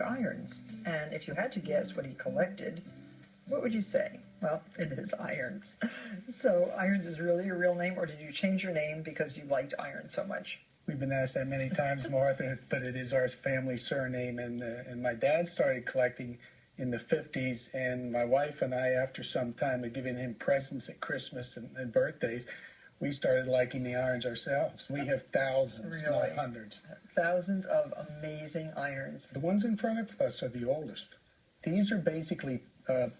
irons. And if you had to guess what he collected, what would you say? Well, it is Irons. So Irons is really your real name, or did you change your name because you liked iron so much? We've been asked that many times, Martha, but it is our family surname. And my dad started collecting in the 50s, and my wife and I, after some time of giving him presents at Christmas and birthdays, we started liking the irons ourselves. We have thousands, Really? not hundreds. Thousands of amazing irons. The ones in front of us are the oldest. These are basically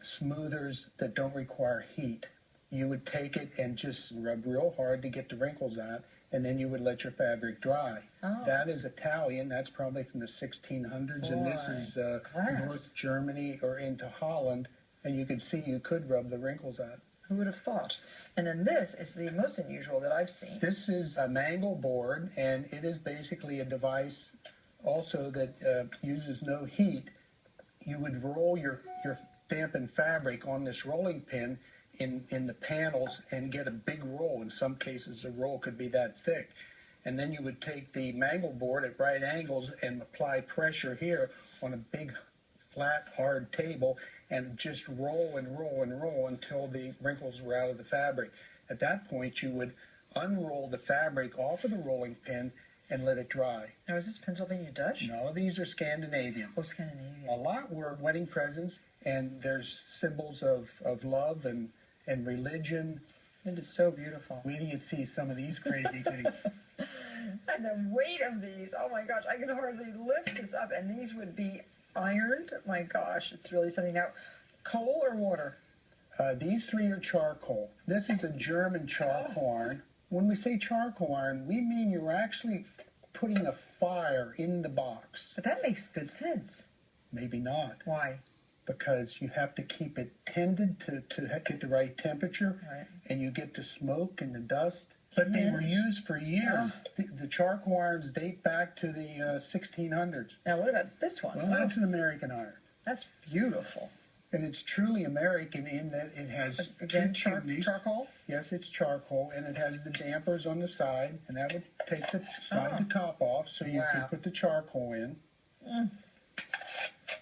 smoothers that don't require heat. You would take it and just rub real hard to get the wrinkles out, and then you would let your fabric dry. Oh. That is Italian. That's probably from the 1600s, and this is North Germany or into Holland, and you can see you could rub the wrinkles out. Who would have thought? And then this is the most unusual that I've seen. This is a mangle board, and it is basically a device also that uses no heat. You would roll your dampened fabric on this rolling pin in the panels and get a big roll. In some cases, the roll could be that thick. And then you would take the mangle board at right angles and apply pressure here on a big, flat, hard table and just roll and roll and roll until the wrinkles were out of the fabric. At that point, you would unroll the fabric off of the rolling pin and let it dry. Now, is this Pennsylvania Dutch? No, these are Scandinavian. Oh, Scandinavian. A lot were wedding presents, and there's symbols of love and religion. It is so beautiful. Wait till you see some of these crazy things. And the weight of these, oh my gosh, I can hardly lift this up. And these would be ironed. My gosh, it's really something. Now, coal or water? These three are charcoal. This is a German charcoal iron. When we say charcoal iron, we mean you're actually putting a fire in the box. But that makes good sense. Maybe not. Why? Because you have to keep it tended to get the right temperature, Right. and you get the smoke and the dust. But they were used for years. The charcoal irons date back to the 1600s. Now, what about this one? Well, that's an American iron. That's beautiful. And it's truly American in that it has Again, two chimneys. charcoal? Yes, it's charcoal, and it has the dampers on the side, and that would take the side the top off, so you could put the charcoal in.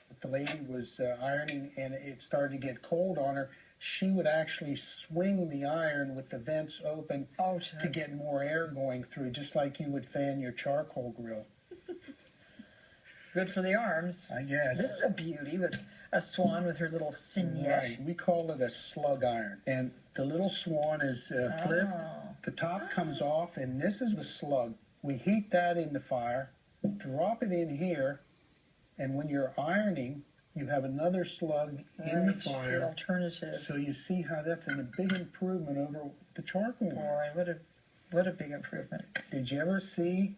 If the lady was ironing and it started to get cold on her, she would actually swing the iron with the vents open to get more air going through, just like you would fan your charcoal grill. Good for the arms. I guess. This is a beauty with a swan with her little cignette. Right. We call it a slug iron. And the little swan is flipped. The top comes off, and this is the slug. We heat that in the fire, drop it in here, and when you're ironing, you have another slug in the fire. The alternative. So you see how that's a big improvement over the charcoal iron. Boy, what a big improvement. Did you ever see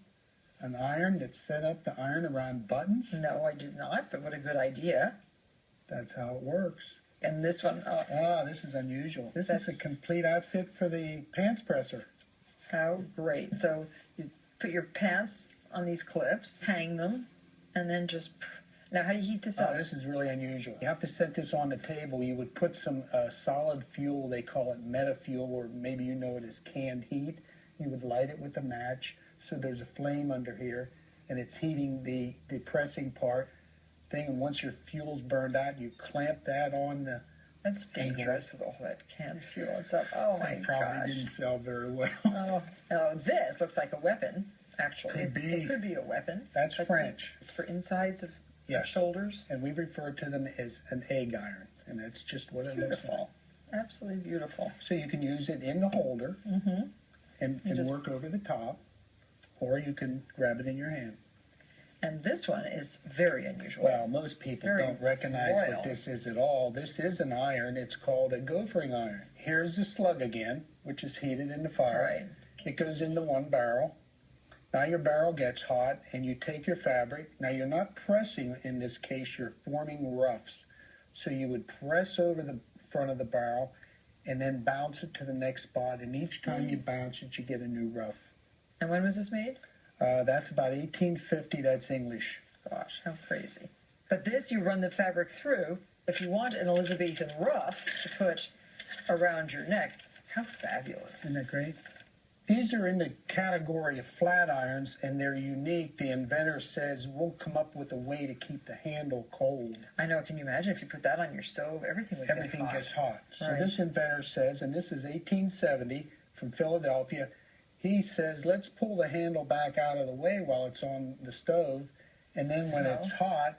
an iron that set up the iron around buttons? No, I did not, but what a good idea. That's how it works. And this one, this is unusual. This is a complete outfit for the pants presser. How great. So you put your pants on these clips, hang them, and then just... Now, how do you heat this up? This is really unusual. You have to set this on the table. You would put some solid fuel. They call it metafuel, or maybe you know it as canned heat. You would light it with a match, so there's a flame under here, and it's heating the pressing part thing. And once your fuel's burned out, you clamp that on the... That's dangerous with all that canned fuel and stuff. Oh, my gosh. Probably didn't sell very well. Oh, this looks like a weapon, actually. It could be a weapon. That's French. It's for insides of... Yes. Shoulders. And we refer to them as an egg iron, and that's just what it looks like. Absolutely beautiful. So you can use it in the holder and work over the top, or you can grab it in your hand. And this one is very unusual. Well, most people don't recognize what this is at all. This is an iron. It's called a gophering iron. Here's the slug again, which is heated in the fire. Right. It goes into one barrel. Now your barrel gets hot, and you take your fabric. Now you're not pressing in this case, you're forming roughs. So you would press over the front of the barrel and then bounce it to the next spot, and each time you bounce it, you get a new rough. And when was this made? That's about 1850, that's English. Gosh, how crazy. But this, you run the fabric through. If you want an Elizabethan ruff to put around your neck, how fabulous. Isn't that great? These are in the category of flat irons, and they're unique. The inventor says we'll come up with a way to keep the handle cold. I know. Can you imagine if you put that on your stove? Everything would Everything get hot. gets hot. So Right. this inventor says, and this is 1870 from Philadelphia, he says, let's pull the handle back out of the way while it's on the stove, and then when it's hot,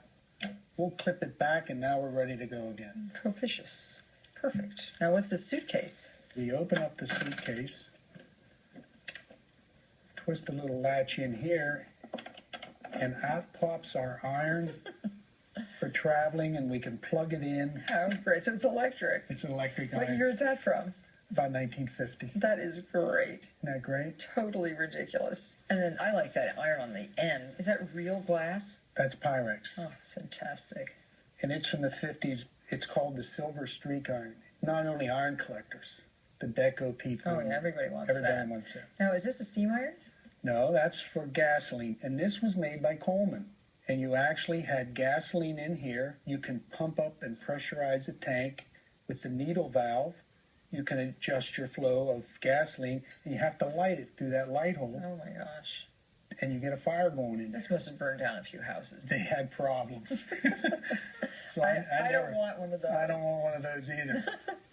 we'll clip it back, and now we're ready to go again. Propitious. Perfect. Now, what's the suitcase? We open up the suitcase, twist a little latch in here, and out pops our iron for traveling, and we can plug it in. Oh, great. So it's electric. It's an electric What iron. year is that from? About 1950. That is great. Isn't that great? Totally ridiculous. And then I like that iron on the end. Is that real glass? That's Pyrex. Oh, it's fantastic. And it's from the 50s. It's called the Silver Streak iron. Not only iron collectors, the deco people. Oh, yeah, everybody wants Everybody that. wants it. Now, is this a steam iron? No, that's for gasoline. And this was made by Coleman. And you actually had gasoline in here. You can pump up and pressurize the tank with the needle valve. You can adjust your flow of gasoline, and you have to light it through that light hole, Oh, my gosh. and you get a fire going in there. This must have burned down a few houses. They had problems. So I never, don't want one of those. I don't want one of those either.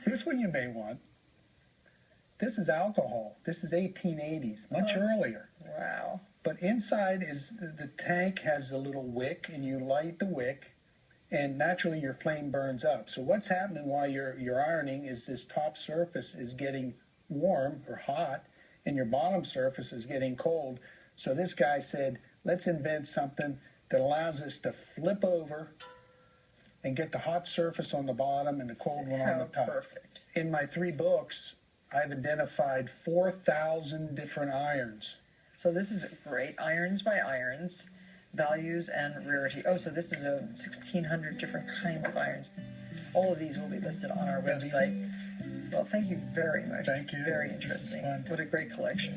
Here's one you may want. This is alcohol. This is 1880s, much earlier. Wow. But inside is the tank has a little wick, and you light the wick, and naturally your flame burns up. So what's happening while you're ironing is this top surface is getting warm or hot, and your bottom surface is getting cold. So this guy said, let's invent something that allows us to flip over and get the hot surface on the bottom and the cold one on the How top. perfect. In my 3 books, I've identified 4,000 different irons. So this is great. Irons by irons, values and rarity. Oh, so this is a 1,600 different kinds of irons. All of these will be listed on our website. Well, thank you very much. Thank you. Very This is interesting. fun. What a great collection.